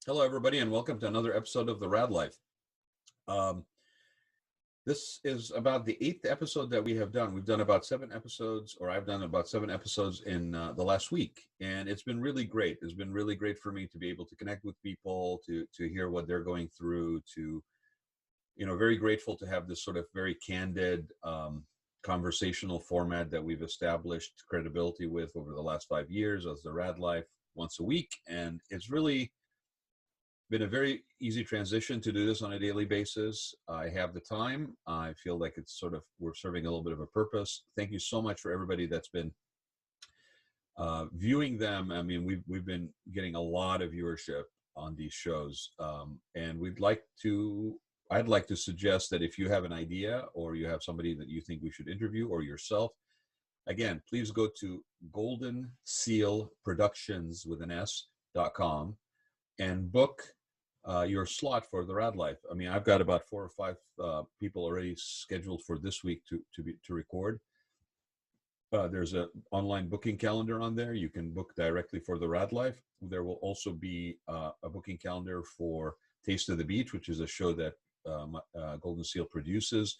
Hello, everybody, and welcome to another episode of the Raad Life. Um, this is about the eighth episode that we have done. We've done about 7 episodes, or I've done about 7 episodes in the last week, and it's been really great. It's been really great for me to be able to connect with people, to hear what they're going through, very grateful to have this sort of very candid conversational format that we've established credibility with over the last 5 years as the Raad Life once a week, and it's really been a very easy transition to do this on a daily basis. I have the time. I feel like it's we're serving a little bit of a purpose. Thank you so much for everybody that's been viewing them. I mean, we've been getting a lot of viewership on these shows, and I'd like to suggest that if you have an idea or you have somebody that you think we should interview or yourself, again, please go to goldensealproductions.com and book your slot for the Raad Life. I mean, I've got about 4 or 5 people already scheduled for this week to record. There's an online booking calendar on there. You can book directly for the Raad Life. There will also be a booking calendar for Taste of the Beach, which is a show that Golden Seal produces.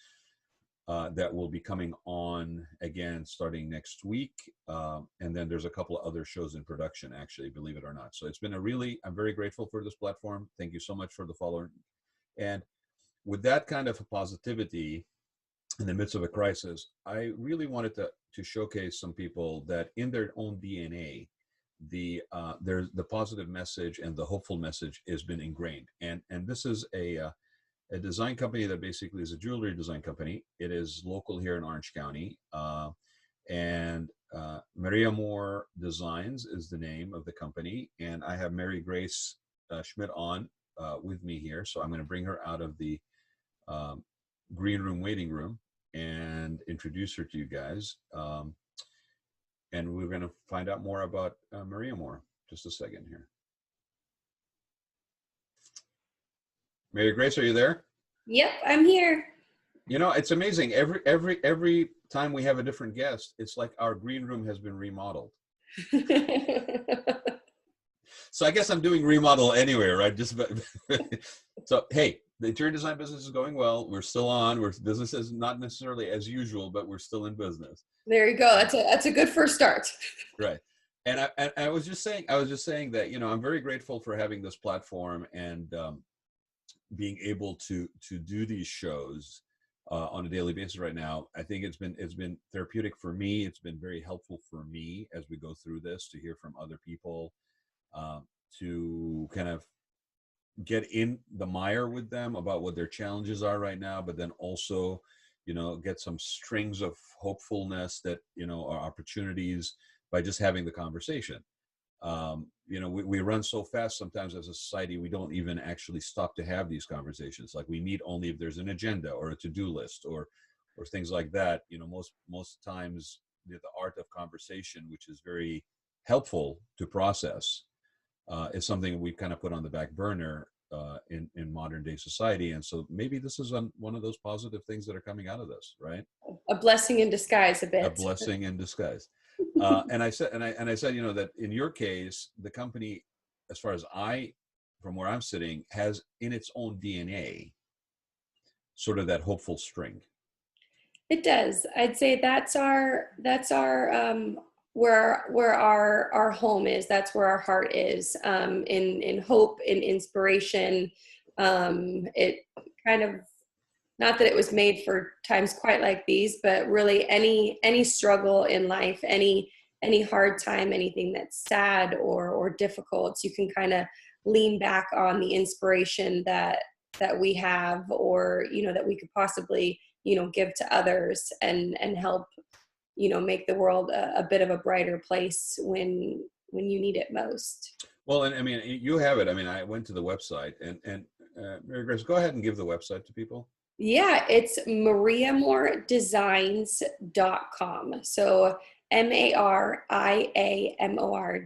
That will be coming on again starting next week. And then there's a couple of other shows in production, actually, believe it or not. So it's been I'm very grateful for this platform. Thank you so much for the following. And with that kind of a positivity in the midst of a crisis, I really wanted to showcase some people that in their own DNA, the positive message and the hopeful message has been ingrained. And this is a design company that basically is a jewelry design company. It is local here in Orange County. And Mariamor Designs is the name of the company. And I have Mary Grace Schmidt on with me here. So I'm going to bring her out of the green room waiting room and introduce her to you guys. And we're going to find out more about Mariamor. Just a second here. Mary Grace, are you there? Yep, I'm here. You know, it's amazing. Every time we have a different guest, it's like our green room has been remodeled. So I guess I'm doing remodel anyway, right? So hey, the interior design business is going well. We're still on. Business is not necessarily as usual, but we're still in business. There you go. That's a good first start. Right. And I was just saying that, I'm very grateful for having this platform and being able to do these shows on a daily basis right now. I think it's been therapeutic for me. It's been very helpful for me as we go through this, to hear from other people, to kind of get in the mire with them about what their challenges are right now, but then also, get some strings of hopefulness that, are opportunities by just having the conversation. We run so fast sometimes as a society, we don't even actually stop to have these conversations. Like, we meet only if there's an agenda or a to-do list or things like that. Most times the art of conversation, which is very helpful to process, is something we've kind of put on the back burner in modern day society. And so maybe this is one of those positive things that are coming out of this, right? A blessing in disguise, a bit. A blessing in disguise. And I said, that in your case, the company, as far as from where I'm sitting, has in its own DNA sort of that hopeful string. It does. I'd say that's our where our home is. That's where our heart is, in hope, in inspiration. It kind of, not that it was made for times quite like these, but really any struggle in life, any hard time, anything that's sad or difficult, you can kind of lean back on the inspiration that we have, or that we could possibly give to others and help make the world a bit of a brighter place when you need it most. Well, and I mean, you have it. I mean, I went to the website, and Mary Grace, go ahead and give the website to people. Yeah, it's mariamordesigns.com. So MARIAMOR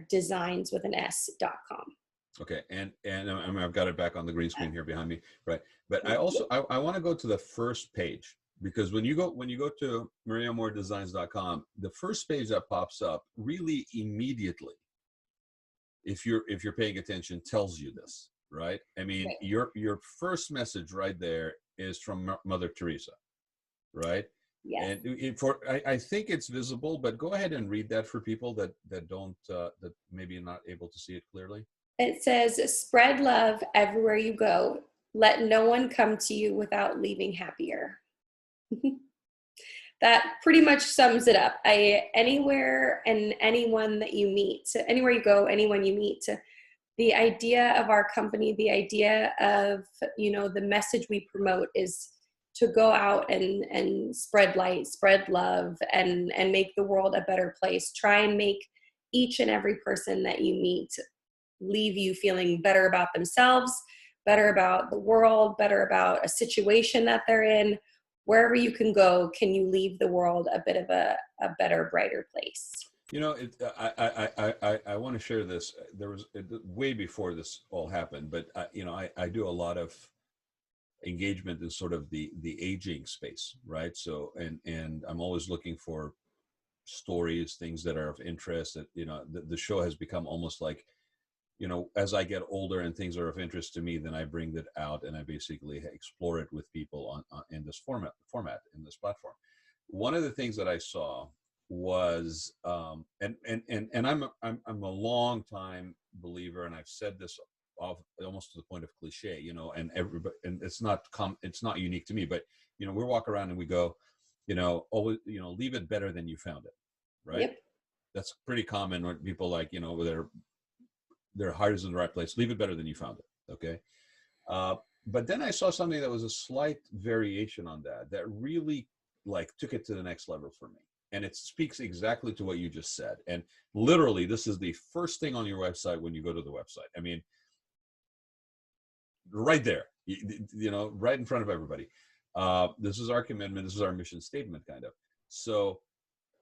designs with an S.com. Okay, and I mean, I've got it back on the green screen here behind me, right? But I also I want to go to the first page, because when you go to mariamordesigns.com, the first page that pops up really immediately, if you're paying attention, tells you this. right? I mean, Right. your first message right there is from Mother Teresa, right? Yes. And I think it's visible, but go ahead and read that for people that don't that maybe not able to see it clearly. It says, spread love everywhere you go. Let no one come to you without leaving happier. That pretty much sums it up. Anywhere and anyone that you meet, so anywhere you go, anyone you meet, the idea of our company, the idea of, the message we promote is to go out and spread light, spread love, and make the world a better place. Try and make each and every person that you meet leave you feeling better about themselves, better about the world, better about a situation that they're in. Wherever you can go, can you leave the world a bit of a better, brighter place? I want to share this. There was way before this all happened, but I do a lot of engagement in sort of the aging space, right? So and I'm always looking for stories, things that are of interest. That the show has become almost like, as I get older and things are of interest to me, then I bring that out and I basically explore it with people on in this format in this platform. One of the things that I saw was, and I'm a long time believer, and I've said this almost to the point of cliche, and everybody, and it's not unique to me, but we walk around and we go, always, leave it better than you found it, right? Yep. That's pretty common when people like, their heart is in the right place. Leave it better than you found it. Okay. But then I saw something that was a slight variation on that really like took it to the next level for me. And it speaks exactly to what you just said. And literally, this is the first thing on your website when you go to the website. I mean, right there, right in front of everybody. This is our commitment. This is our mission statement, kind of. So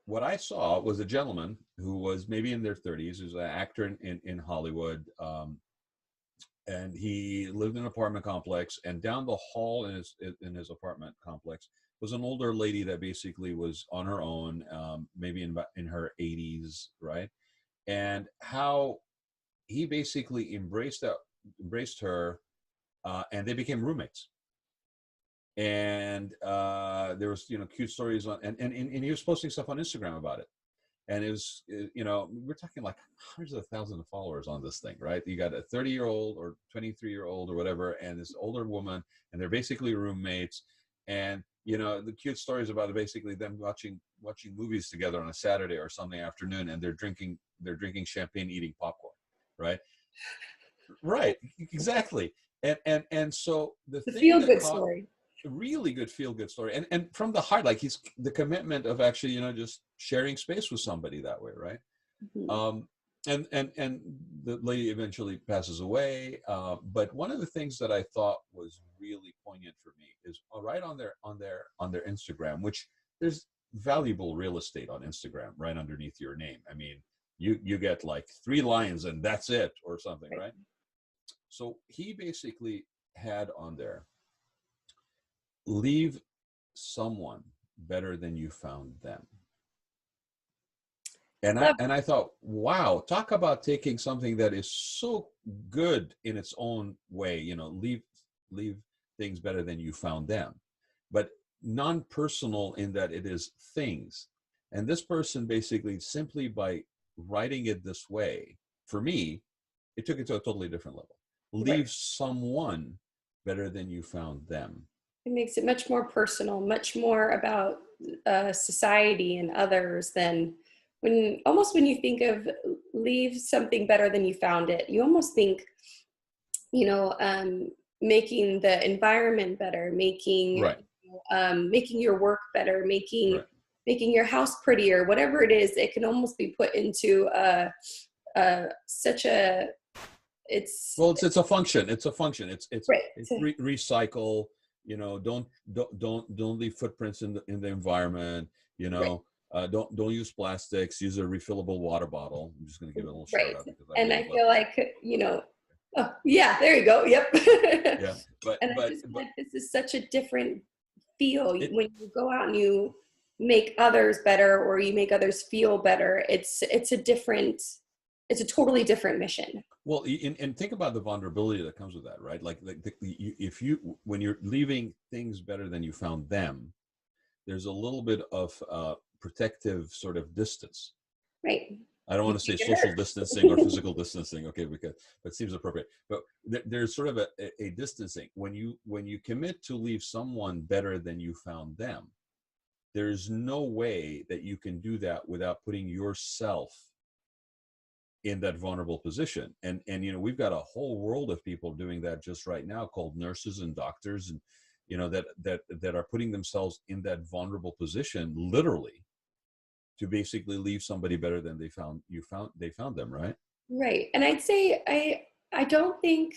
what I saw was a gentleman who was maybe in their 30s, who's an actor in Hollywood, and he lived in an apartment complex. And down the hall in his apartment complex was an older lady that basically was on her own, maybe in her 80s, right? And how he basically embraced her, and they became roommates. And there was cute stories on, and he was posting stuff on Instagram about it. And it was, we're talking like hundreds of thousands of followers on this thing, right? You got a 30-year-old or 23-year-old or whatever, and this older woman, and they're basically roommates. And the cute stories about basically them watching movies together on a Saturday or Sunday afternoon, and they're drinking champagne, eating popcorn, right? Right, exactly. And so the The thing feel that good caught story. a really good feel good story, and from the heart, like he's the commitment of actually just sharing space with somebody that way, right? Mhm. And the lady eventually passes away, but one of the things that I thought was really poignant for me is right on their Instagram, which there's valuable real estate on Instagram right underneath your name. I mean, you get like 3 lines and that's it, or something, right? So he basically had on there, leave someone better than you found them. And I thought, wow, talk about taking something that is so good in its own way, leave things better than you found them, but non-personal in that it is things. And this person basically, simply by writing it this way, for me, it took it to a totally different level. Right. Leave someone better than you found them. It makes it much more personal, much more about society and others than when you think of leave something better than you found it, you almost think, making the environment better, Right. making your work better, making Right. making your house prettier, whatever it is, it can almost be put into such a it's Well, it's a function. It's a function. It's right. recycle. Don't leave footprints in the environment. Right. Don't use plastics. Use a refillable water bottle. I'm just going to give it a little shout Right. out because I And really I love feel this. like, oh, yeah, there you go. Yep. Yeah, but And I but just feel but like this is such a different feel it when you go out and you make others better or you make others feel better. It's a different it's a totally different mission. Well, and think about the vulnerability that comes with that, right? Like if you, when you're leaving things better than you found them, there's a little bit of protective sort of distance. Right. I don't want to say social distancing or physical distancing, okay, because that seems appropriate. But there's sort of a distancing when you commit to leave someone better than you found them. There's no way that you can do that without putting yourself in that vulnerable position. And you know, we've got a whole world of people doing that just right now, called nurses and doctors, and you know, that are putting themselves in that vulnerable position, literally, to basically leave somebody better than they found them, right? Right. And I'd say I don't think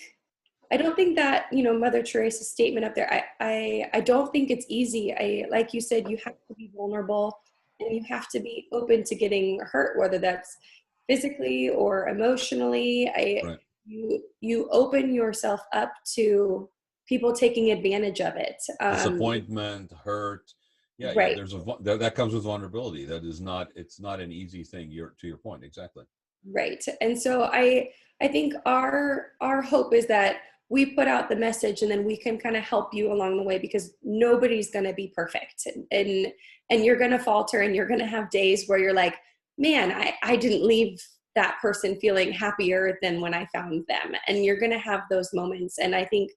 that, you know, Mother Teresa's statement up there, I don't think it's easy. Like you said, you have to be vulnerable and you have to be open to getting hurt, whether that's physically or emotionally. Right. You open yourself up to people taking advantage of it. Disappointment, hurt. Yeah, Right. there's that comes with vulnerability. It's not an easy thing. To your point, exactly. Right. And so I think our hope is that we put out the message and then we can kind of help you along the way, because nobody's going to be perfect, and you're going to falter, and you're going to have days where you're like, man, I didn't leave that person feeling happier than when I found them. And you're going to have those moments. And I think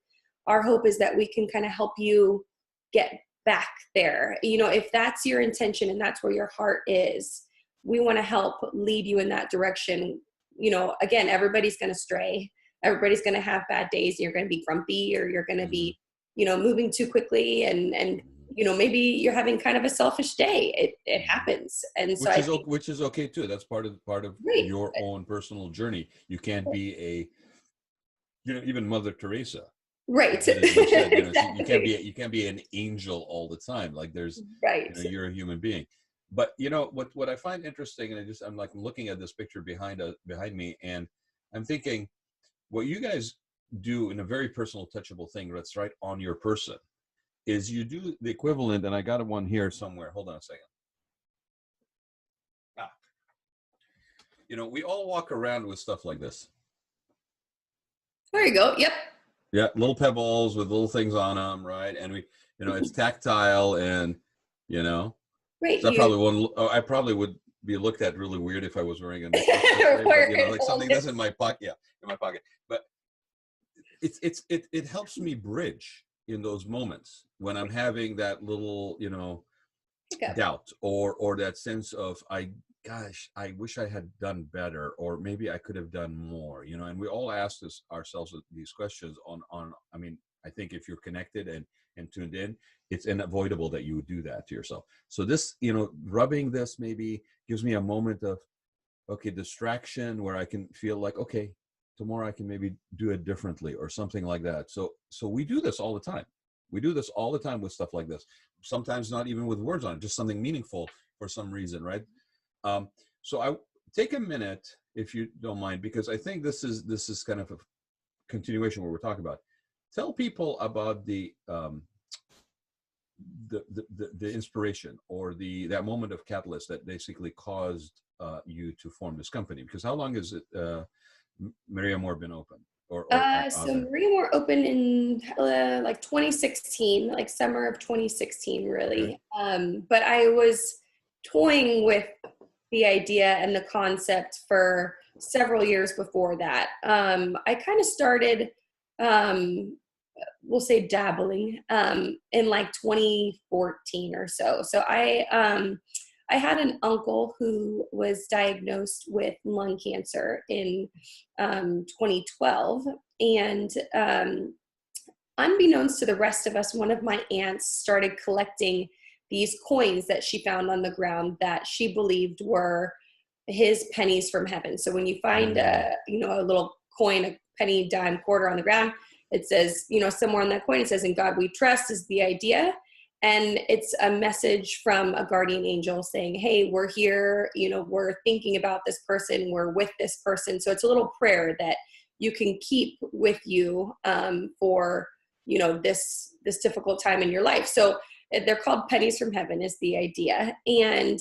our hope is that we can kind of help you get back there. You know, if that's your intention and that's where your heart is, we want to help lead you in that direction. You know, again, everybody's going to stray. Everybody's going to have bad days. You're going to be grumpy, or you're going to be, you know, moving too quickly. And, you know, maybe you're having kind of a selfish day. It happens. And so which is okay too. That's part of right. your own personal journey. You can't be even Mother Teresa. Right. Said, you know, Exactly. you can't be an angel all the time. Like there's, right. you know, you're a human being. But you know what I find interesting, and I'm like looking at this picture behind me, and I'm thinking, what you guys do in a very personal, touchable thing that's right on your person is you do the equivalent, and I got one here somewhere. Hold on a second. You know, we all walk around with stuff like this. There you go. Yep. Yeah, little pebbles with little things on them, right? And we, you know, it's tactile, and you know, Right. so I probably would be looked at really weird if I was wearing a necklace this way, but you know, like something that's in my pocket. Yeah, in my pocket. But it helps me bridge in those moments when I'm having that little, you know, doubt or that sense of I wish I had done better, or maybe I could have done more, you know. And we all ask ourselves these questions on I mean, I think if you're connected and tuned in, it's unavoidable that you would do that to yourself. So this, you know, rubbing this maybe gives me a moment of, okay, distraction, where I can feel like, okay, tomorrow I can maybe do it differently or something like that. So we do this all the time. We do this all the time with stuff like this. Sometimes not even with words on it, just something meaningful for some reason, right? So I take a minute, if you don't mind, because I think this is kind of a continuation of what we're talking about. Tell people about the inspiration, or that moment of catalyst that basically caused you to form this company. Because how long has it Mariamor been open? So Mariamor opened in like 2016, like summer of 2016, really. Okay. But I was toying with the idea and the concept for several years before that. I kind of started, we'll say dabbling, in like 2014 or so. So I had an uncle who was diagnosed with lung cancer in 2012. And unbeknownst to the rest of us, one of my aunts started collecting these coins that she found on the ground that she believed were his pennies from heaven. So when you find a little coin, a penny, dime, quarter on the ground, it says, you know, somewhere on that coin, it says, "In God we trust," is the idea. And it's a message from a guardian angel saying, hey, we're here, you know, we're thinking about this person, we're with this person. So it's a little prayer that you can keep with you for, you know, this difficult time in your life. So they're called pennies from heaven is the idea. And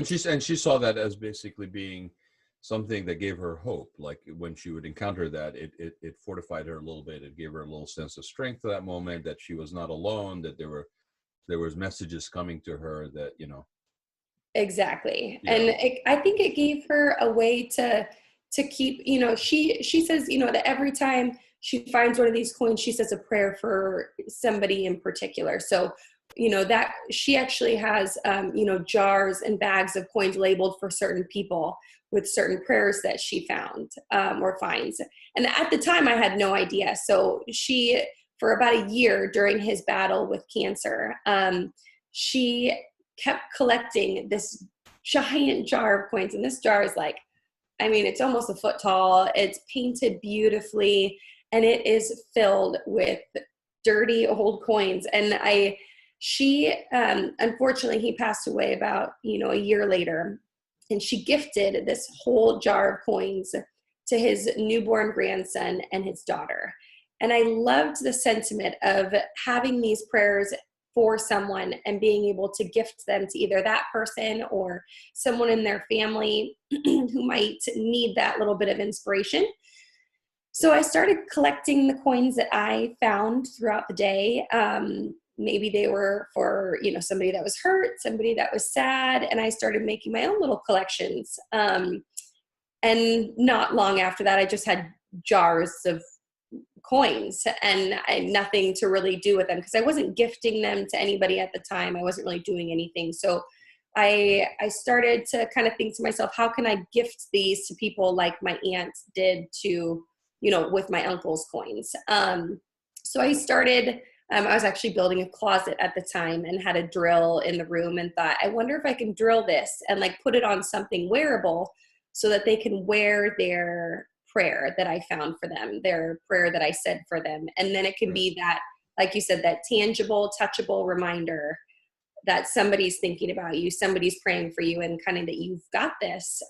she saw that as basically being something that gave her hope. Like when she would encounter that, it fortified her a little bit. It gave her a little sense of strength to that moment, that she was not alone, that there was messages coming to her that, Exactly. And yeah. I think it gave her a way to keep, she says, that every time she finds one of these coins, she says a prayer for somebody in particular. So, that she actually has, jars and bags of coins labeled for certain people with certain prayers that she found, or finds. And at the time I had no idea. So she, for about a year during his battle with cancer, she kept collecting this giant jar of coins. And this jar is like, it's almost a foot tall. It's painted beautifully, and it is filled with dirty old coins. And unfortunately, he passed away about, a year later, and she gifted this whole jar of coins to his newborn grandson and his daughter. And I loved the sentiment of having these prayers for someone and being able to gift them to either that person or someone in their family who might need that little bit of inspiration. So I started collecting the coins that I found throughout the day. Maybe they were for, somebody that was hurt, somebody that was sad, and I started making my own little collections. And not long after that, I just had jars of coins, and I had nothing to really do with them because I wasn't gifting them to anybody at the time. I wasn't really doing anything. So I started to kind of think to myself, how can I gift these to people like my aunt did to, with my uncle's coins? So I started, I was actually building a closet at the time and had a drill in the room and thought, I wonder if I can drill this and like put it on something wearable so that they can wear their prayer that I found for them, their prayer that I said for them. And then it can be that, like you said, that tangible, touchable reminder that somebody's thinking about you, somebody's praying for you, and kind of that you've got this.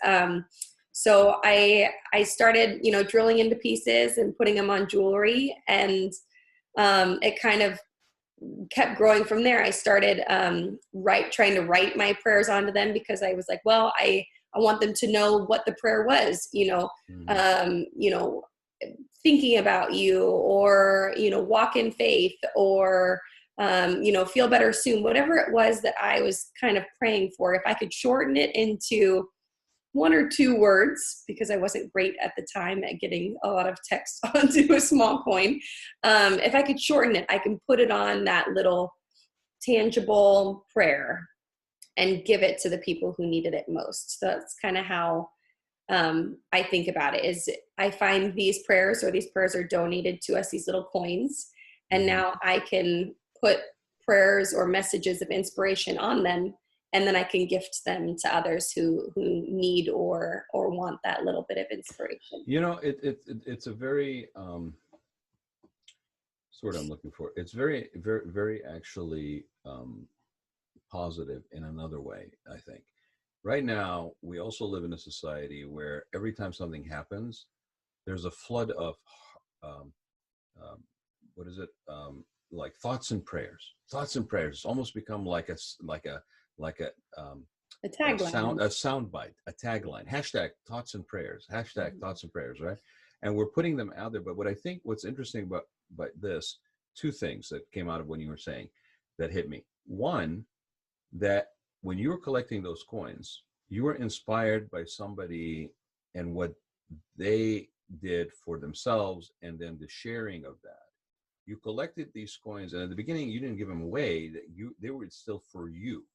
So I started, drilling into pieces and putting them on jewelry, and it kind of kept growing from there. I started trying to write my prayers onto them because I was like, well, I want them to know what the prayer was, thinking about you, or, walk in faith, or, feel better soon, whatever it was that I was kind of praying for. If I could shorten it into 1 or 2 words, because I wasn't great at the time at getting a lot of text onto a small coin. If I could shorten it, I can put it on that little tangible prayer and give it to the people who needed it most. So that's kind of how I think about it. Is I find these prayers are donated to us, these little coins, and now I can put prayers or messages of inspiration on them, and then I can gift them to others who need or want that little bit of inspiration. It's a very sort of, I'm looking for. It's very, very, very actually positive in another way, I think. Right now, we also live in a society where every time something happens, there's a flood of what is it? Like thoughts and prayers. Thoughts and prayers. It's almost become like a tagline, a sound bite, a tagline. Hashtag thoughts and prayers. Hashtag thoughts and prayers. Right? And we're putting them out there. But what's interesting about this, 2 things that came out of when you were saying that hit me. One, that when you were collecting those coins, you were inspired by somebody and what they did for themselves, and then the sharing of that. You collected these coins, and at the beginning, you didn't give them away. They were still for you.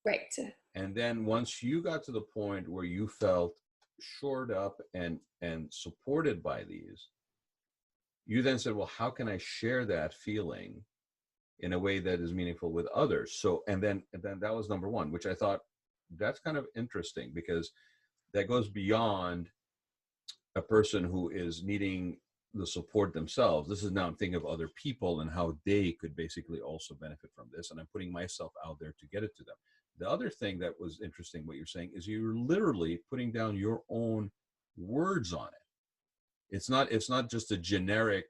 Right. And then once you got to the point where you felt shored up and supported by these, you then said, well, how can I share that feeling in a way that is meaningful with others? So, and then that was number 1, which I thought that's kind of interesting, because that goes beyond a person who is needing the support themselves. This is now I'm thinking of other people and how they could basically also benefit from this. And I'm putting myself out there to get it to them. The other thing that was interesting, what you're saying, is you're literally putting down your own words on it. It's not just a generic,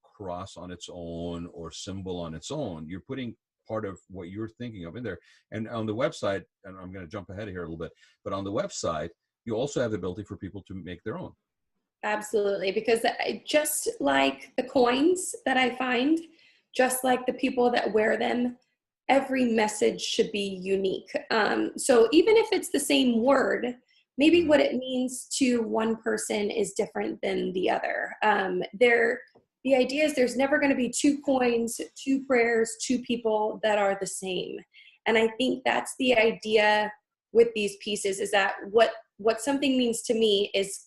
cross on its own or symbol on its own. You're putting part of what you're thinking of in there. And on the website, and I'm going to jump ahead here a little bit, but on the website, you also have the ability for people to make their own. Absolutely, because just like the coins that I find, just like the people that wear them, every message should be unique. So even if it's the same word, maybe Mhm. what it means to one person is different than the other. The idea is there's never going to be two coins, two prayers, two people that are the same. And I think that's the idea with these pieces, is that what something means to me is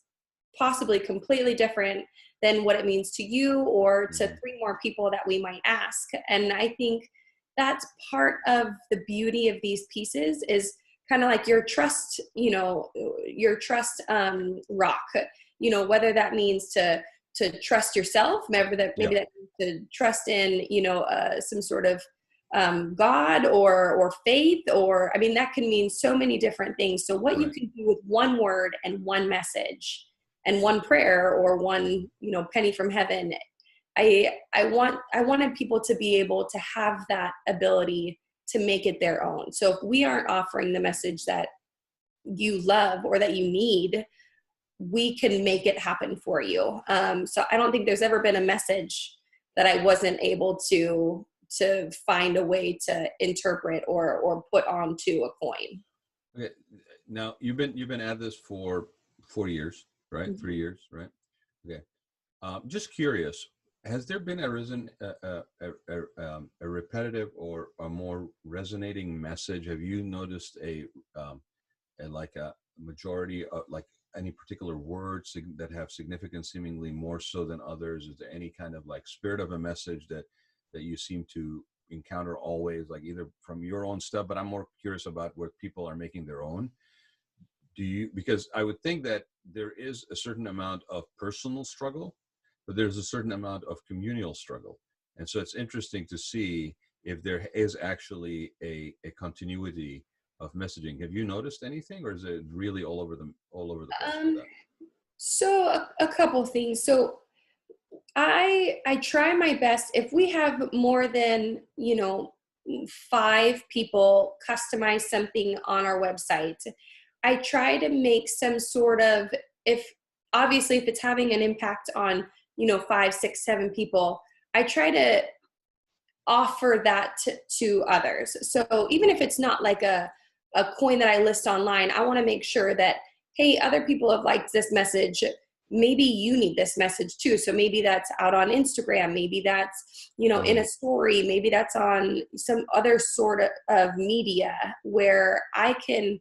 possibly completely different than what it means to you or to Mhm. three more people that we might ask. And I think that's part of the beauty of these pieces, is kind of like your trust, your trust rock, whether that means to trust yourself, maybe Yeah. that means to trust in, some sort of God or faith, or I mean, that can mean so many different things. So what you Right. can do with one word and one message and one prayer or one, penny from heaven. I wanted people to be able to have that ability to make it their own. So if we aren't offering the message that you love or that you need, we can make it happen for you. So I don't think there's ever been a message that I wasn't able to find a way to interpret or put onto a coin. Okay. Now you've been at this for 4 years, right? 3 years, right? Okay. Just curious, has there been a repetitive or a more resonating message? Have you noticed like a majority of like any particular words that have significance seemingly more so than others? Is there any kind of like spirit of a message that you seem to encounter always, like either from your own stuff, but I'm more curious about what people are making their own? Because I would think that there is a certain amount of personal struggle, but there's a certain amount of communal struggle. And so it's interesting to see if there is actually a continuity of messaging. Have you noticed anything, or is it really all over the place with Um, that? so a couple things. So I try my best. If we have more than, five people customize something on our website, I try to make some sort of, if obviously if it's having an impact on, five, six, seven people, I try to offer that to others. So even if it's not like a coin that I list online, I want to make sure that, hey, other people have liked this message. Maybe you need this message too. So maybe that's out on Instagram. Maybe that's, in a Mhm. story. Maybe that's on some other sort of media where I can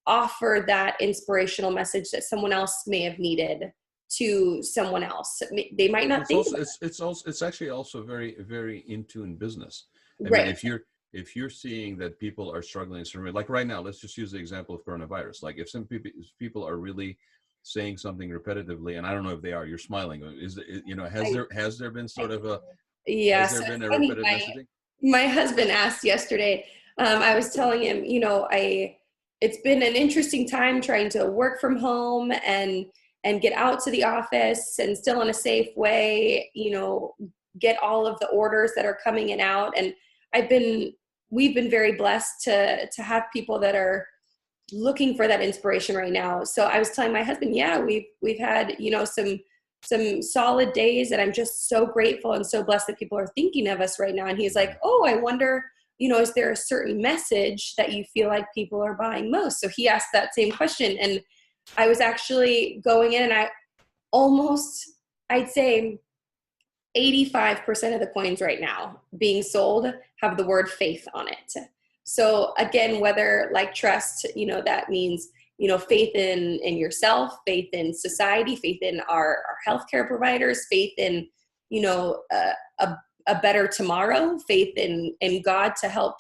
offer that inspirational message that someone else may have needed to someone else. They might not It's think also about it's actually also very very in tune business. it. I mean, Right. if you're seeing that people are struggling in certain way, like right now, let's just use the example of coronavirus. Like if people are really saying something repetitively, and I don't know if they are, you're smiling. Has I, there been I sort of a Yeah, has so there it's been a funny. repetitive messaging? My husband asked yesterday. I was telling him, I it's been an interesting time trying to work from home and get out to the office and still in a safe way, get all of the orders that are coming in out. And I've been we've been very blessed to have people that are looking for that inspiration right now. So I was telling my husband, yeah, we've had, some solid days, and I'm just so grateful and so blessed that people are thinking of us right now. And he's like, oh, I wonder, is there a certain message that you feel like people are buying most? So he asked that same question. And I was actually going in, and almost, I'd say 85% of the coins right now being sold have the word faith on it. So again, whether like trust, that means, faith in yourself, faith in society, faith in our healthcare providers, faith in, a better tomorrow, faith in God to help,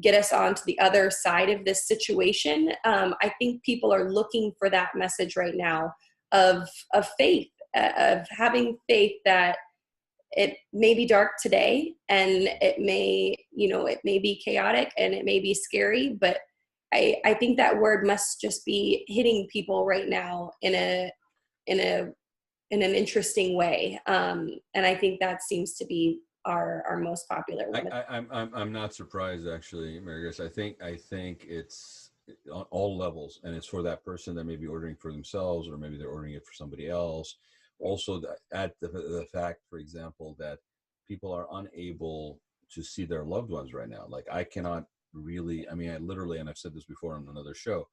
get us onto the other side of this situation. I think people are looking for that message right now of faith, of having faith that it may be dark today, and it may be chaotic and it may be scary, but I think that word must just be hitting people right now in a in an interesting way. And I think that seems to be our most popular I, one. I I'm not surprised actually, Mary Grace. I think it's on all levels, and it's for that person that may be ordering for themselves, or maybe they're ordering it for somebody else. Also, at the fact, for example, that people are unable to see their loved ones right now. Like I cannot really, I mean, I literally, and I've said this before on another show,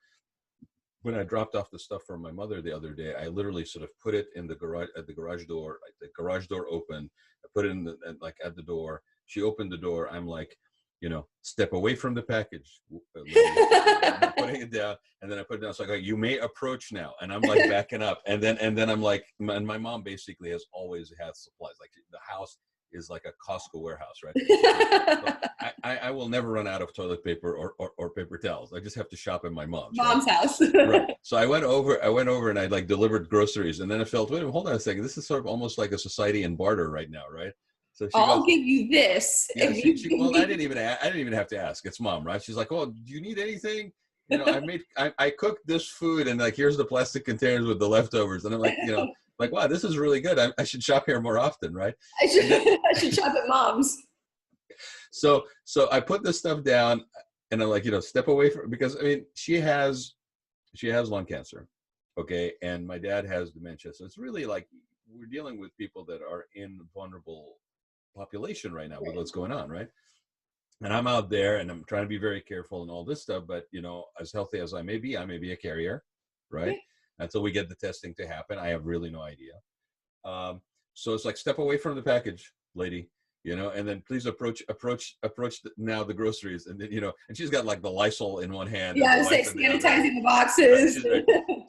when I dropped off the stuff for my mother the other day, I literally sort of put it in the garage, at the garage door. The garage door opened. I put it in the, like at the door. She opened the door. I'm like, you know, step away from the package, lady. I'm putting it down, and then I put it down. It's like, you may approach now, and I'm like backing up, and then I'm like, and my mom basically has always had supplies. Like the house is like a Costco warehouse, right? So I will never run out of toilet paper or paper towels. I just have to shop at my mom's. Mom's right? house. Right. So I went over and I like delivered groceries, and then I felt, wait, hold on a second. This is sort of almost like a society in barter right now, right? So she I'll goes, give you this. yeah, well, I didn't even have to ask. It's mom, right? She's like, oh, do you need anything? You know, I cooked this food, and like, here's the plastic containers with the leftovers. And I'm like, you know, like, wow, this is really good. I should shop here more often, right? I should shop at mom's. So I put this stuff down, and I'm like, you know, step away from, because I mean, she has lung cancer, okay, and my dad has dementia. So it's really like we're dealing with people that are in vulnerable population right now with what's going on, right? And I'm out there, and I'm trying to be very careful and all this stuff, but you know, as healthy as I may be a carrier, right? Until we get the testing to happen, I have really no idea. So it's like, step away from the package, lady, you know, and then please approach now the groceries, and then, you know, and she's got like the Lysol in one hand. Yeah, I was like sanitizing the boxes.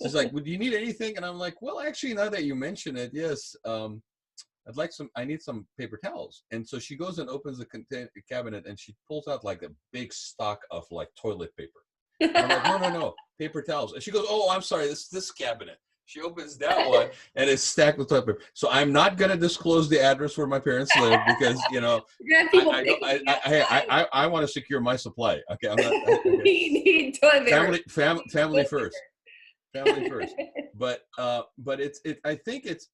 She's like, well, do you need anything? And I'm like, well, actually, now that you mention it, yes. I need some paper towels. And so she goes and opens the cabinet, and she pulls out like a big stock of like toilet paper. And I'm like, no, paper towels. And she goes, oh, I'm sorry, this cabinet. She opens that one, and it's stacked with toilet paper. So I'm not going to disclose the address where my parents live, because, you know, I want to secure my supply. Okay, I'm not. Okay. Need toilet paper. Family first. Family first. But I think it's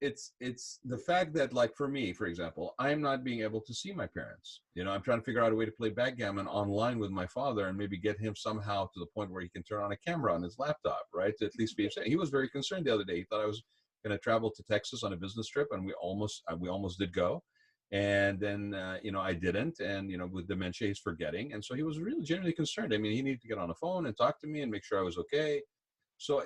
the fact that, like, for me, for example, I'm not being able to see my parents. You know, I'm trying to figure out a way to play backgammon online with my father, and maybe get him somehow to the point where he can turn on a camera on his laptop, right? To at least be safe. He was very concerned the other day. He thought I was going to travel to Texas on a business trip, and we almost did go. And then, you know, I didn't. And, you know, with dementia, he's forgetting. And so he was really genuinely concerned. I mean, he needed to get on the phone and talk to me and make sure I was okay. So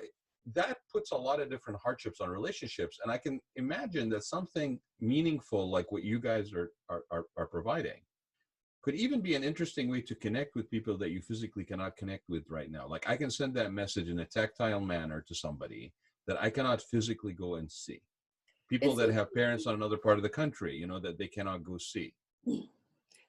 that puts a lot of different hardships on relationships. And I can imagine that something meaningful like what you guys are providing could even be an interesting way to connect with people that you physically cannot connect with right now. Like, I can send that message in a tactile manner to somebody that I cannot physically go and see. People that have parents on another part of the country, you know, that they cannot go see.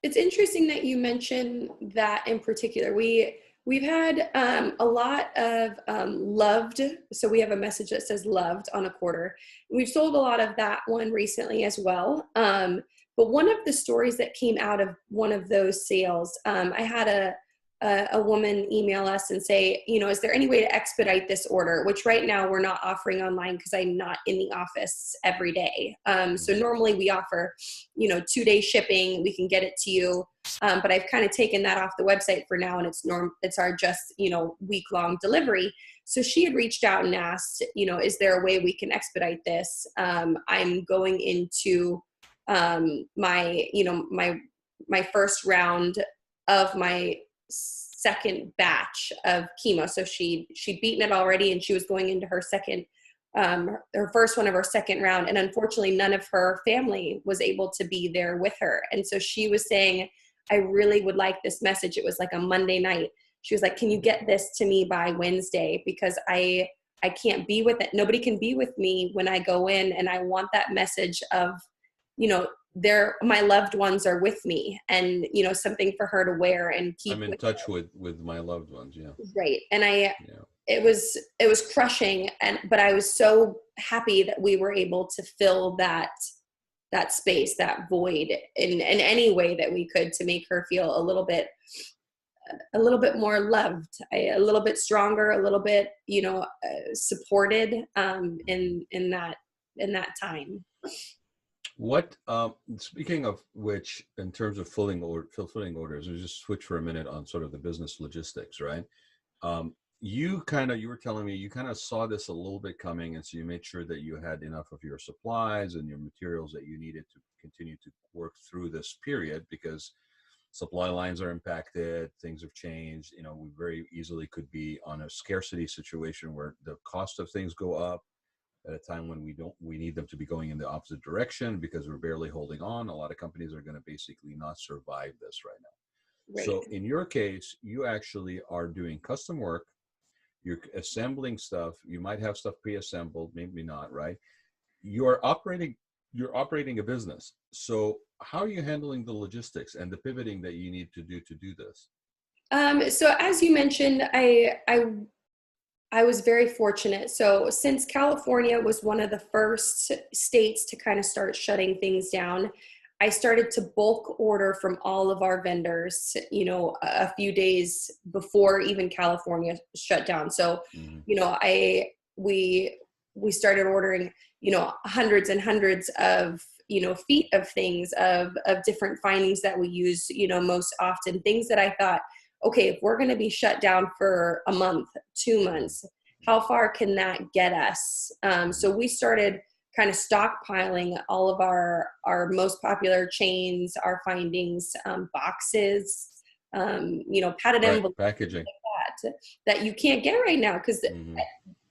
It's interesting that you mention that in particular. We've had a lot of loved. So we have a message that says loved on a quarter. We've sold a lot of that one recently as well. But one of the stories that came out of one of those sales, I had a woman email us and say, you know, is there any way to expedite this order? Which right now we're not offering online because I'm not in the office every day. So normally we offer, you know, 2-day shipping. We can get it to you. But I've kind of taken that off the website for now, and it's our just, you know, week-long delivery. So she had reached out and asked, you know, is there a way we can expedite this? I'm going into my first round of my second batch of chemo. So she'd beaten it already, and she was going into her second, her first one of her second round. And unfortunately, none of her family was able to be there with her. And so she was saying, I really would like this message. It was like a Monday night. She was like, can you get this to me by Wednesday? Because I can't be with it. Nobody can be with me when I go in, and I want that message of, you know, my loved ones are with me, and, you know, something for her to wear and keep. I'm in touch with my loved ones. Yeah. Right. And it was crushing. But I was so happy that we were able to fill that space, that void in any way that we could, to make her feel a little bit more loved, a little bit stronger, a little bit, you know, supported, in that time. What, speaking of which, in terms of fulfilling orders, we'll just switch for a minute on sort of the business logistics, right? you were telling me you kind of saw this a little bit coming, and so you made sure that you had enough of your supplies and your materials that you needed to continue to work through this period, because supply lines are impacted, things have changed. We very easily could be on a scarcity situation where the cost of things go up at a time when we need them to be going in the opposite direction because we're barely holding on. A lot of companies are going to basically not survive this right now. Right. So in your case, you actually are doing custom work. You're assembling stuff. You might have stuff pre-assembled, maybe not, right? You're operating a business. So how are you handling the logistics and the pivoting that you need to do this? So as you mentioned, I was very fortunate. So since California was one of the first states to kind of start shutting things down, I started to bulk order from all of our vendors, a few days before even California shut down. So, we started ordering, hundreds and hundreds of, feet of things, of different findings that we use, most often, things that I thought, okay, if we're going to be shut down for a month, 2 months, how far can that get us? So we started kind of stockpiling all of our most popular chains, our findings, boxes, padded envelopes, Packaging that you can't get right now because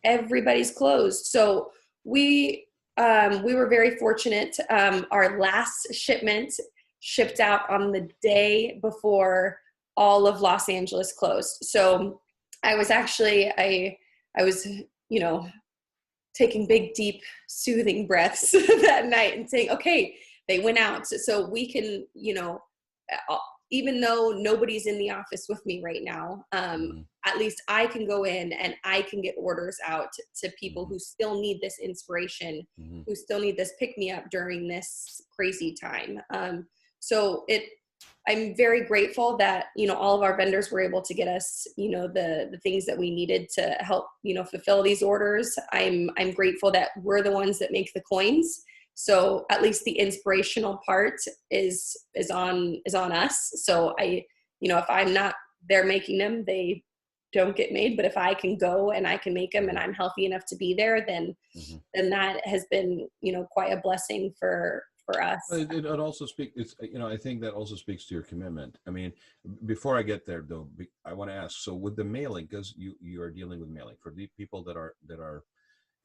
everybody's closed. So we were very fortunate. Our last shipment shipped out on the day before all of Los Angeles closed. So I was actually, I was, taking big, deep, soothing breaths that night and saying, okay, they went out. So we can, even though nobody's in the office with me right now, at least I can go in and I can get orders out to people who still need this inspiration, who still need this pick-me-up during this crazy time. I'm very grateful that, all of our vendors were able to get us, the things that we needed to help, fulfill these orders. I'm grateful that we're the ones that make the coins. So at least the inspirational part is on us. So if I'm not there making them, they don't get made. But if I can go and I can make them and I'm healthy enough to be there, then that has been, quite a blessing for us. It also speaks, I think that also speaks to your commitment. I mean, before I get there though, I want to ask, so with the mailing, because you are dealing with mailing for the people that are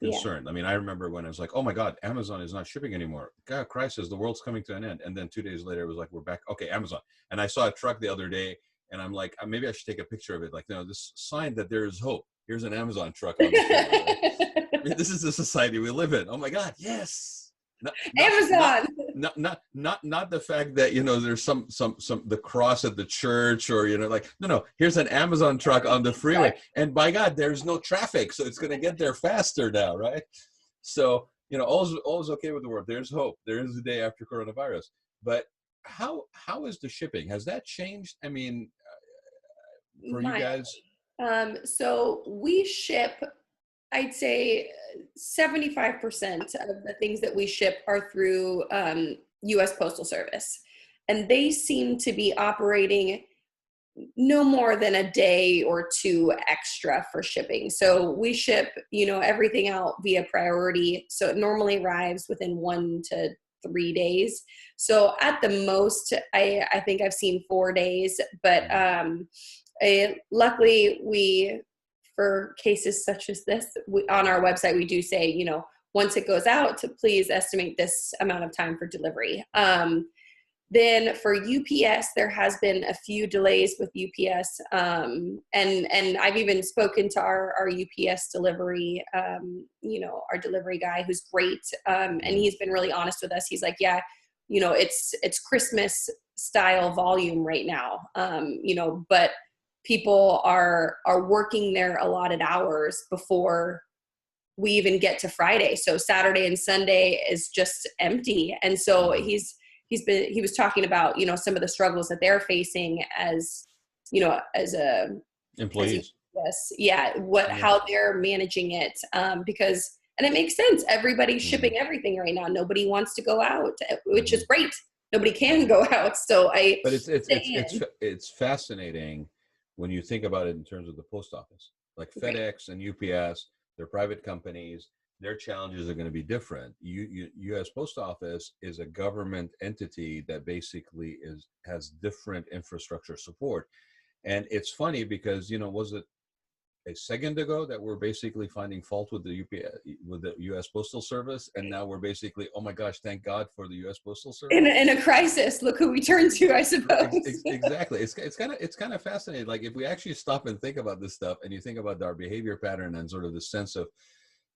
concerned. I mean, I remember when I was like, oh my God, Amazon is not shipping anymore. God, crisis, the world's coming to an end. And then 2 days later, it was like, we're back. Okay, Amazon. And I saw a truck the other day and I'm like, maybe I should take a picture of it. Like, this sign that there is hope. Here's an Amazon truck on the street, right? I mean, this is the society we live in. Oh my God, yes. Amazon. Not the fact that there's some the cross at the church or no, here's an Amazon truck on the freeway, and by God, there's no traffic, so it's going to get there faster now, right? So all's okay with the world. There's hope. There is a day after coronavirus. But how is the shipping? Has that changed? I mean, for you guys. So we ship, I'd say 75% of the things that we ship are through U.S. Postal Service. And they seem to be operating no more than a day or two extra for shipping. So we ship, everything out via priority. So it normally arrives within 1 to 3 days. So at the most, I think I've seen 4 days. But luckily, for cases such as this, on our website, we do say, once it goes out, to please estimate this amount of time for delivery. Then for UPS, there has been a few delays with UPS. And I've even spoken to our UPS delivery, our delivery guy, who's great. And he's been really honest with us. He's like, yeah, it's Christmas style volume right now. But people are working their allotted hours before we even get to Friday. So Saturday and Sunday is just empty. And so he was talking about, some of the struggles that they're facing as employees. How they're managing it. Because, and it makes sense. Everybody's shipping everything right now. Nobody wants to go out, which is great. Nobody can go out. So but it's fascinating when you think about it in terms of the post office. Like FedEx and UPS, they're private companies. Their challenges are going to be different. U.S. Post Office is a government entity that basically has different infrastructure support. And it's funny because, was it a second ago that we're basically finding fault with the UPS, with the U.S. Postal Service, and now we're basically, oh my gosh, thank God for the U.S. Postal Service. In a crisis, look who we turn to, I suppose. Exactly. It's kind of fascinating. Like if we actually stop and think about this stuff, and you think about our behavior pattern and sort of the sense of,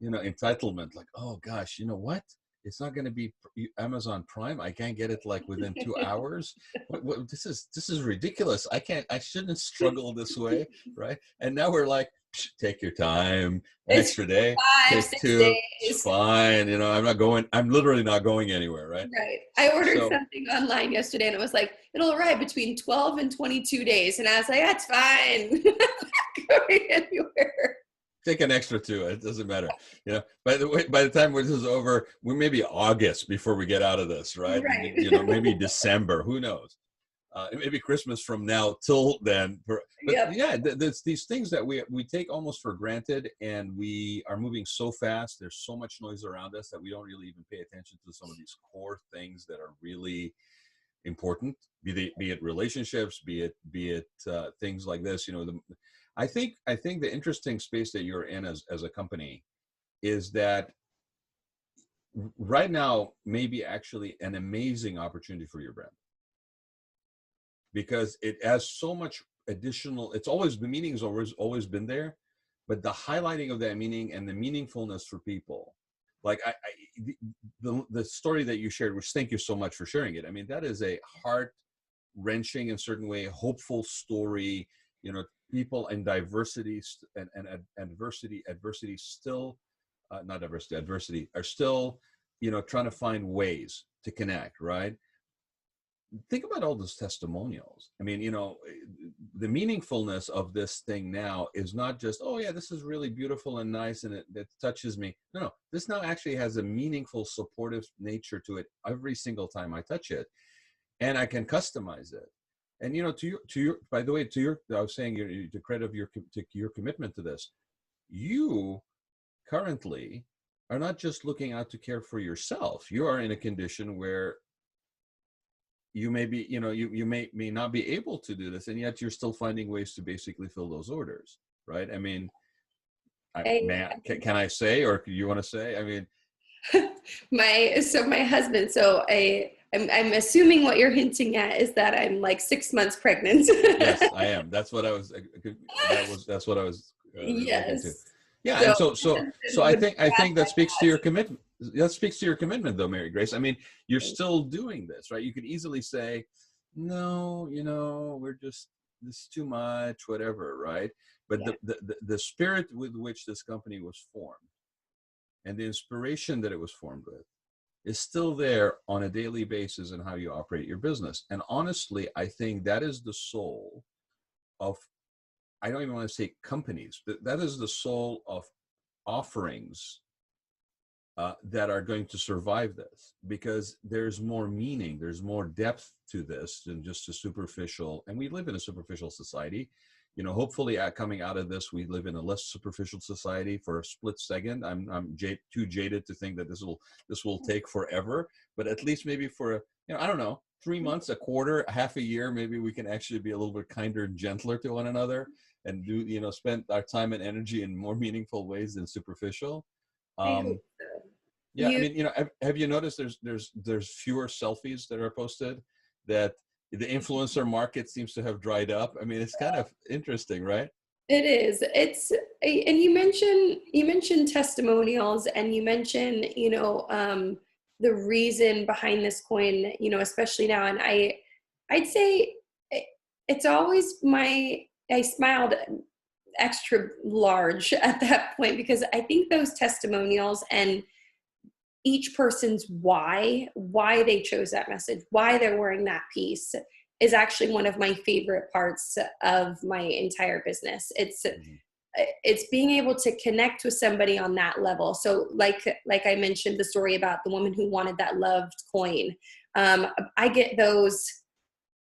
entitlement, like, oh gosh, you know what? It's not going to be Amazon Prime. I can't get it like within 2 hours. This is ridiculous. I shouldn't struggle this way, right? And now we're like, take your time, an extra day, 5-6 take 2, days. it's fine. I'm literally not going anywhere, right? Right. I ordered something online yesterday and it was like, it'll arrive between 12 and 22 days. And I was like, that's fine. I'm not going anywhere. Take an extra 2. It doesn't matter. By the time this is over, we may be August before we get out of this, right? Right. Maybe December. Who knows? Maybe Christmas from now till then. But yeah, there's these things that we take almost for granted, and we are moving so fast. There's so much noise around us that we don't really even pay attention to some of these core things that are really important. Be it relationships, be it things like this. I think the interesting space that you're in as a company is that right now may be actually an amazing opportunity for your brand, because it has so much additional. The meaning's always been there, but the highlighting of that meaning and the meaningfulness for people, like the story that you shared, which thank you so much for sharing it. I mean, that is a heart wrenching, in certain way, hopeful story. People and diversity and adversity still, not diversity, adversity are still, trying to find ways to connect, right? Think about all those testimonials. I mean, the meaningfulness of this thing now is not just, oh yeah, this is really beautiful and nice and it touches me. No, this now actually has a meaningful, supportive nature to it every single time I touch it, and I can customize it. And to your by the way, I was saying, to credit your commitment to this, you currently are not just looking out to care for yourself. You are in a condition where you may be, you may not be able to do this, and yet you're still finding ways to basically fill those orders, right? I mean, can I say, or do you want to say? I mean, my husband. I'm assuming what you're hinting at is that I'm like 6 months pregnant. Yes, I am. That's what I was. That's what I was. Yes. Yeah, and so I think that speaks to your commitment. That speaks to your commitment, though, Mary Grace. I mean, you're still doing this, right? You could easily say, no, this is too much, whatever, right? But the spirit with which this company was formed, and the inspiration that it was formed with, is still there on a daily basis in how you operate your business. And honestly, I think that is the soul of, I don't even want to say companies, but that is the soul of offerings that are going to survive this, because there's more meaning, there's more depth to this than just a superficial, and we live in a superficial society. Hopefully coming out of this, we live in a less superficial society for a split second. I'm too jaded to think that this will take forever, but at least maybe for, I don't know, 3 months, a quarter, half a year, maybe we can actually be a little bit kinder and gentler to one another, and do, spend our time and energy in more meaningful ways than superficial. Yeah, I mean, have you noticed there's fewer selfies that are posted, that the influencer market seems to have dried up? I mean, it's kind of interesting, right? It is. And you mentioned testimonials, and you mentioned, the reason behind this coin, especially now. And I'd say it's always I smiled extra large at that point, because I think those testimonials and each person's why they chose that message, why they're wearing that piece, is actually one of my favorite parts of my entire business. It's being able to connect with somebody on that level. So like I mentioned the story about the woman who wanted that loved coin. I get those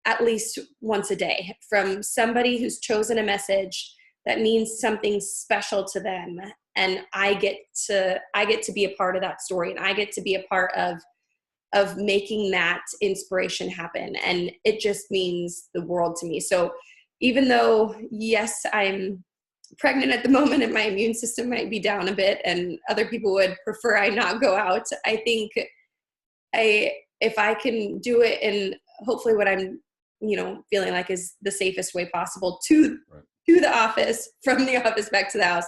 at least once a day from somebody who's chosen a message that means something special to them. And I get to be a part of that story, and I get to be a part of making that inspiration happen. And it just means the world to me. So even though, yes, I'm pregnant at the moment and my immune system might be down a bit and other people would prefer I not go out, I think if I can do it in hopefully what I'm, feeling like is the safest way possible to the office, from the office back to the house,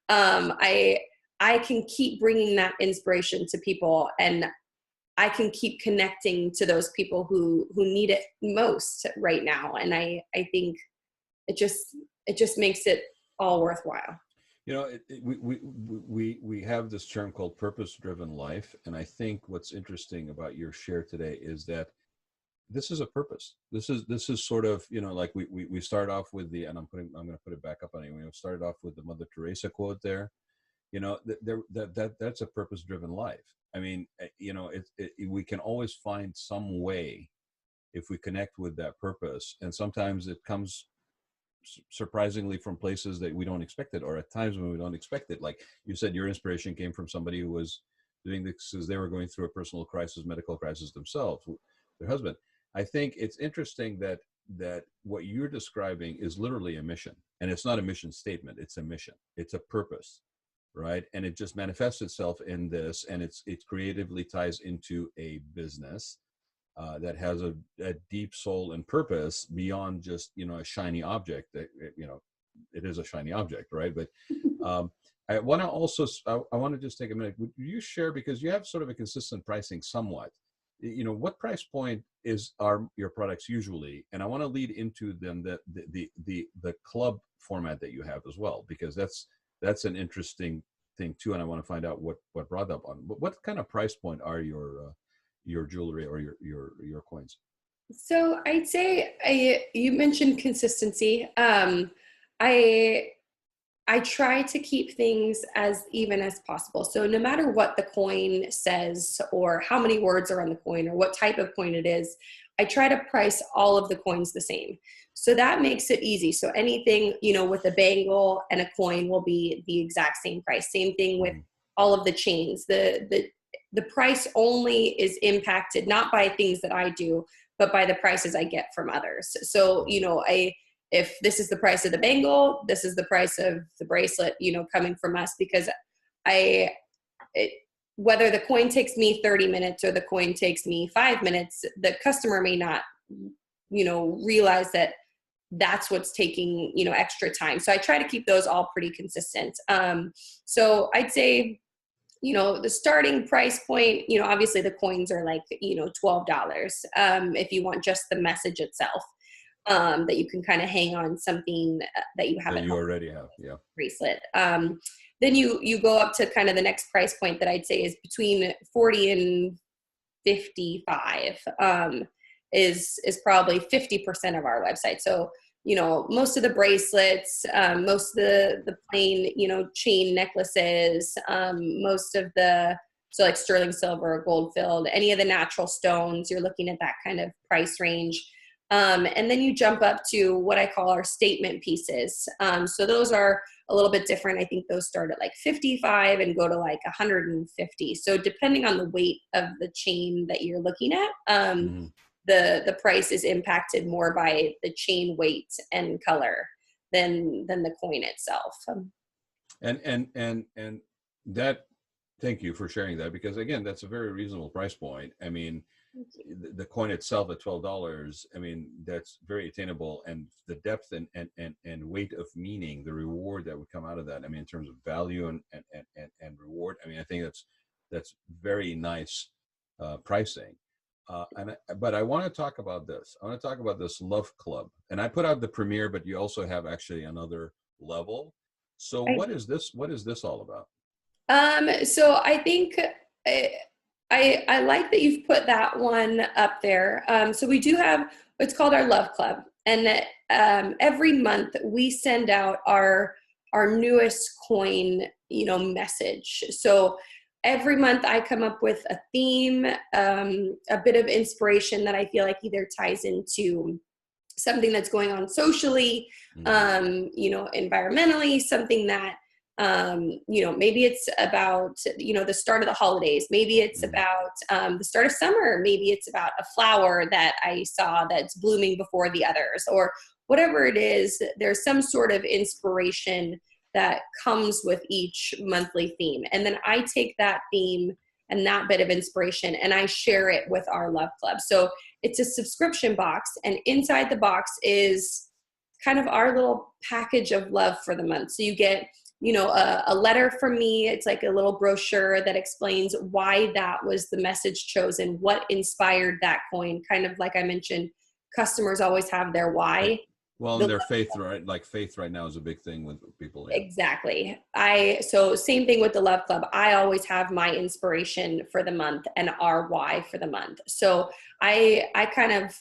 I can keep bringing that inspiration to people, and I can keep connecting to those people who need it most right now. And I think it just makes it all worthwhile. We have this term called purpose-driven life, and I think what's interesting about your share today is that this is a purpose. This is sort of, like we start off with the, and I'm going to put it back up on you. We started off with the Mother Teresa quote there. That's a purpose-driven life. I mean, we can always find some way if we connect with that purpose, and sometimes it comes surprisingly from places that we don't expect it, or at times when we don't expect it. Like you said, your inspiration came from somebody who was doing this because they were going through a personal crisis, medical crisis themselves, their husband. I think it's interesting that what you're describing is literally a mission, and it's not a mission statement. It's a mission. It's a purpose, right? And it just manifests itself in this, and it creatively ties into a business that has a deep soul and purpose beyond just, a shiny object. That it is a shiny object, right? But I want to just take a minute. Would you share, because you have sort of a consistent pricing somewhat, what price point are your products usually? And I want to lead into then the club format that you have as well, because that's an interesting thing too, and I want to find out what brought up on. But what kind of price point are your jewelry or your coins? So I'd say you mentioned consistency. I try to keep things as even as possible. So no matter what the coin says, or how many words are on the coin, or what type of coin it is, I try to price all of the coins the same. So that makes it easy. So anything, with a bangle and a coin will be the exact same price. Same thing with all of the chains. The price only is impacted not by things that I do, but by the prices I get from others. So, if this is the price of the bangle, this is the price of the bracelet, coming from us, because whether the coin takes me 30 minutes or the coin takes me 5 minutes, the customer may not, realize that that's what's taking, extra time. So I try to keep those all pretty consistent. So I'd say, the starting price point, obviously the coins are like, $12, if you want just the message itself, that you can kind of hang on something that you have that you already have, bracelet. Then you go up to kind of the next price point that I'd say is between 40 and 55, is probably 50% of our website. So, most of the bracelets, most of the plain, chain necklaces, most of so like sterling silver, gold filled, any of the natural stones, you're looking at that kind of price range. And then you jump up to what I call our statement pieces. So those are a little bit different. I think those start at like 55 and go to like 150. So depending on the weight of the chain that you're looking at, the price is impacted more by the chain weight and color than the coin itself. And that, thank you for sharing that, because again, that's a very reasonable price point. I mean, the coin itself at $12, I mean, that's very attainable, and the depth and weight of meaning, the reward that would come out of that, I mean, in terms of value and reward, I mean, I think that's very nice pricing. But I want to talk about this. I want to talk about this Love Club, and I put out the premiere, but you also have actually another level. So what is this? What is this all about? So I think I like that you've put that one up there. So we do have what's called our Love Club, and every month we send out our newest coin, message. So every month I come up with a theme, a bit of inspiration that I feel like either ties into something that's going on socially, environmentally, something that, maybe it's about, the start of the holidays. Maybe it's about the start of summer. Maybe it's about a flower that I saw that's blooming before the others, or whatever it is. There's some sort of inspiration that comes with each monthly theme. And then I take that theme and that bit of inspiration and I share it with our love club. So it's a subscription box, and inside the box is kind of our little package of love for the month. So you get, a letter from me. It's like a little brochure that explains why that was the message chosen, what inspired that coin. Kind of like I mentioned, customers always have their why. Well, and their faith, right? Like faith right now is a big thing with people. Yeah. Exactly. So same thing with the Love Club. I always have my inspiration for the month and our why for the month. So I kind of,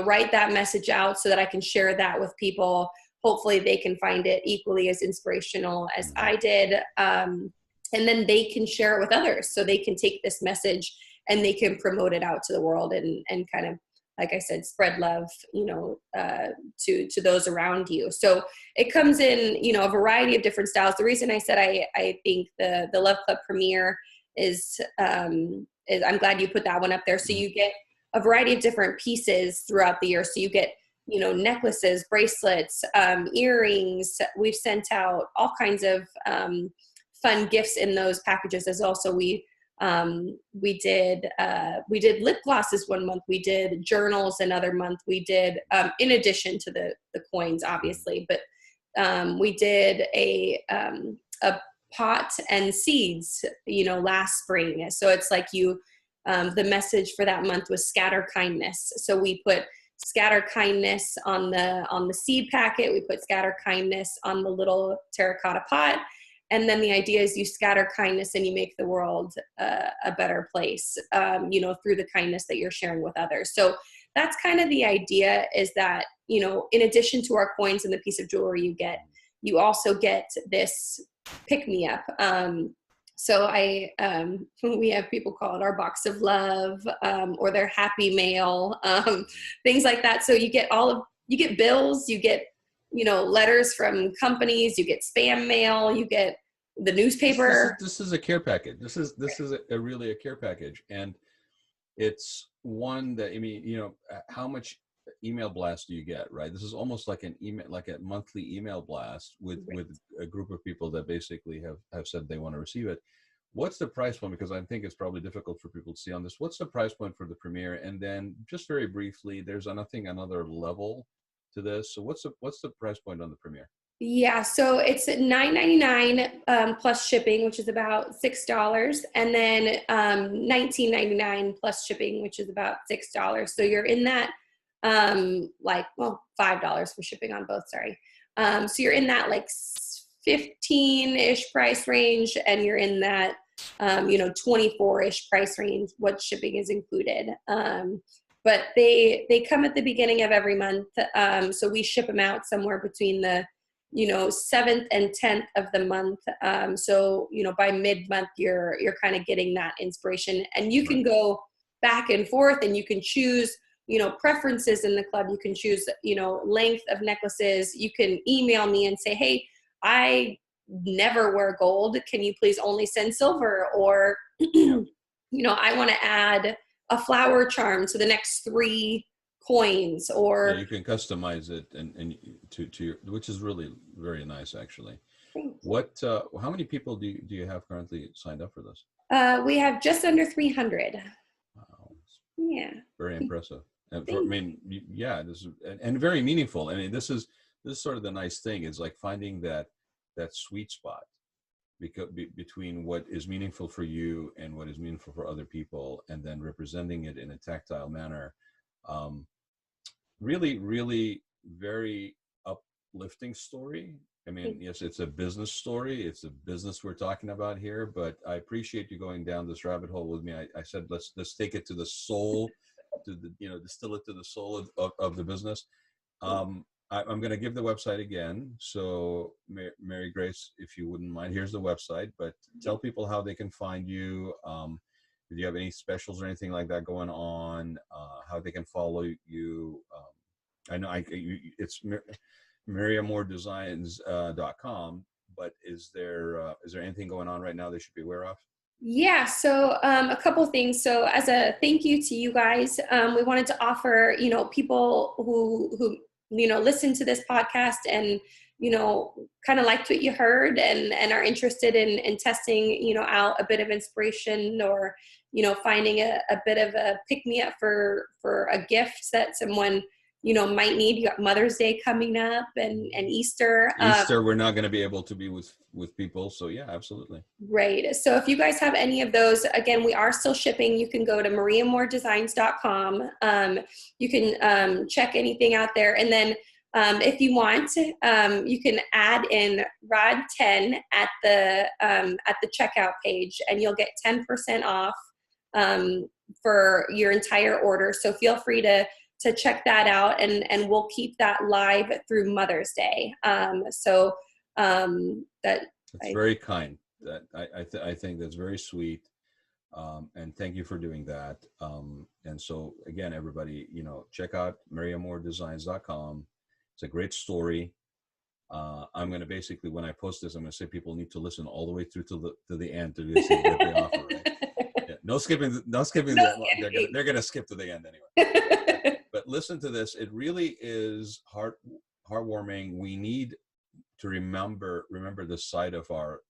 write that message out so that I can share that with people. Hopefully they can find it equally as inspirational as I did. And then they can share it with others. So they can take this message and they can promote it out to the world and kind of, like I said, spread love, to those around you. So it comes in, a variety of different styles. The reason I said I think the Love Club Premiere is I'm glad you put that one up there. So you get a variety of different pieces throughout the year. So you get, necklaces, bracelets, earrings. We've sent out all kinds of fun gifts in those packages as well. So we did lip glosses one month. We did journals another month. We did, in addition to the coins, obviously, but we did a pot and seeds, last spring. So it's like the message for that month was scatter kindness. So we put scatter kindness on the seed packet. We put scatter kindness on the little terracotta pot. And then the idea is you scatter kindness and you make the world a better place, through the kindness that you're sharing with others. So that's kind of the idea, is that, in addition to our coins and the piece of jewelry you also get this pick-me-up. So we have people call it our box of love, or their happy mail, things like that. So you get bills, you get, letters from companies, you get spam mail, you get the newspaper. This is a care package. This is really a care package. And it's one that, how much email blast do you get, right? This is almost like an email, like a monthly email blast with a group of people that basically have said they want to receive it. What's the price point? Because I think it's probably difficult for people to see on this. What's the price point for the premiere? And then just very briefly, there's another level to this. So what's the price point on the premiere? Yeah, so it's $9.99 plus shipping, which is about $6, and then $19.99 plus shipping, which is about $6. So you're in that $5 for shipping on both. Sorry. So you're in that 15-ish price range, and you're in that 24-ish price range. What shipping is included. But they come at the beginning of every month. So we ship them out somewhere between the 7th and 10th of the month. So, by mid-month, you're kind of getting that inspiration, and you can go back and forth, and you can choose, preferences in the club. You can choose, length of necklaces. You can email me and say, hey, I never wear gold. Can you please only send silver? Or, I want to add a flower charm to the next 3 coins. Or you can customize it and to your, which is really very nice, actually. Thanks. How many people do you have currently signed up for this? We have just under 300. Wow. Yeah. Very impressive. And this is and very meaningful. I mean, this is sort of the nice thing, is like finding that sweet spot between what is meaningful for you and what is meaningful for other people, and then representing it in a tactile manner. Really, really very uplifting story. I mean, yes, it's a business story. It's a business we're talking about here, but I appreciate you going down this rabbit hole with me. I said, let's take it to the soul, to the, distill it to the soul of the business. I'm going to give the website again. So Mary Grace, if you wouldn't mind, here's the website, but tell people how they can find you. Do you have any specials or anything like that going on? How they can follow you? I know it's mariamordesigns.com, but is there anything going on right now they should be aware of? Yeah, so a couple things. So as a thank you to you guys, we wanted to offer, people who listen to this podcast and, kind of liked what you heard and are interested in testing, out a bit of inspiration or, finding a bit of a pick-me-up for a gift that someone, might need. You got Mother's Day coming up and Easter. Easter, we're not going to be able to be with people. So yeah, absolutely. Right. So if you guys have any of those, again, we are still shipping. You can go to mariamordesigns.com. You can check anything out there. And then if you want, you can add in Raad 10 at the checkout page, and you'll get 10% off for your entire order. So feel free to check that out, and we'll keep that live through Mother's Day. That's very kind. That I think that's very sweet, and thank you for doing that. And so again, everybody, check out mariamordesigns.com. It's a great story. I'm going to basically, when I post this, I'm going to say people need to listen all the way through to the end to see what they offer. Right? Yeah, no skipping. They're going to skip to the end anyway. But listen to this. It really is heartwarming. We need to remember the side of our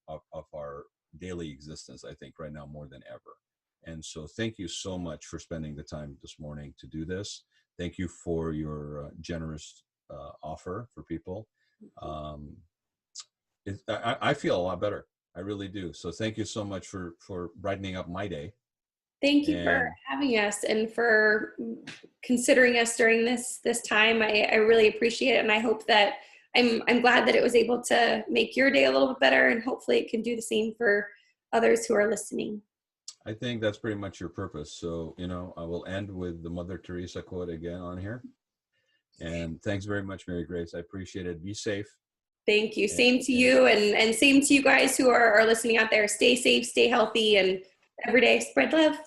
daily existence, I think, right now more than ever. And so thank you so much for spending the time this morning to do this. Thank you for your generous offer for people. I feel a lot better. I really do. So thank you so much for brightening up my day. Thank you for having us and for considering us during this time. I really appreciate it, and I hope that I'm glad that it was able to make your day a little bit better, and hopefully it can do the same for others who are listening. I think that's pretty much your purpose. So, I will end with the Mother Teresa quote again on here. And thanks very much, Mary Grace. I appreciate it. Be safe. Thank you. Same to you, and same to you guys who are listening out there. Stay safe, stay healthy, and every day spread love.